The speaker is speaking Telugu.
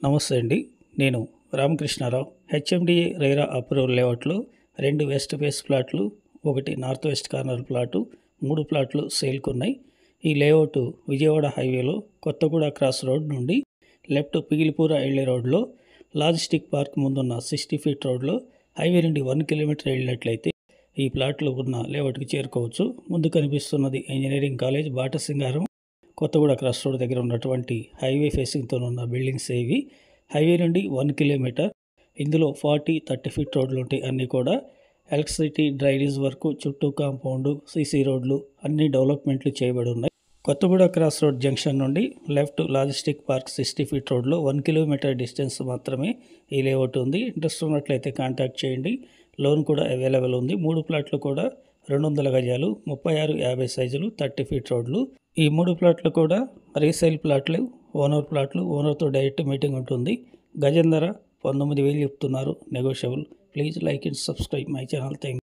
నమస్తే అండి. నేను రామకృష్ణారావు. హెచ్ఎండిఏ రైరా అప్రూవల్ లేఅవుట్లో 2 వెస్ట్ ఫేస్ ప్లాట్లు, 1 నార్త్ వెస్ట్ కార్నర్ ప్లాటు, 3 ప్లాట్లు సేల్కున్నాయి. ఈ లేఅవుట్ విజయవాడ హైవేలో కొత్తగూడ క్రాస్ రోడ్ నుండి లెఫ్ట్ పిగిలిపూర వెళ్ళే రోడ్లో లాజిస్టిక్ పార్క్ ముందున్న 60 ఫీట్ రోడ్లో హైవే నుండి 1 కిలోమీటర్ వెళ్ళినట్లయితే ఈ ప్లాట్లు ఉన్న లేఅవుట్కి చేరుకోవచ్చు. ముందు కనిపిస్తున్నది engineering college Batasingaram. Kothaguda cross road దగ్గర ఉన్నటువంటి హైవే ఫేసింగ్తో ఉన్న బిల్డింగ్స్ ఇవి. హైవే నుండి 1 కిలోమీటర్. ఇందులో 40-30 ఫీట్ రోడ్లు ఉంటాయి. అన్నీ కూడా ఎలక్ట్రిసిటీ, డ్రైనేజ్ వరకు, చుట్టూ కాంపౌండ్, సీసీ రోడ్లు అన్ని డెవలప్మెంట్లు చేయబడి ఉన్నాయి. కొత్తగూడ క్రాస్ రోడ్ జంక్షన్ నుండి లెఫ్ట్ లాజిస్టిక్ పార్క్ 60 ఫీట్ రోడ్లో 1 కిలోమీటర్ డిస్టెన్స్ మాత్రమే ఈ లేఅవుట్ ఉంది. ఇంట్రెస్ట్ ఉన్నట్లయితే కాంటాక్ట్ చేయండి. లోన్ కూడా అవైలబుల్ ఉంది. 3 ప్లాట్లు కూడా 200 గజాలు, 36-50 సైజులు, 30 ఫీట్ రోడ్లు. ఈ 3 ప్లాట్లు కూడా రీసేల్ ప్లాట్లు, ఓనర్ ప్లాట్లు. ఓనర్తో డైరెక్ట్ మీటింగ్ ఉంటుంది. గజం ధర 19,000 చెప్తున్నారు, negotiable. Please like and subscribe my channel. Thank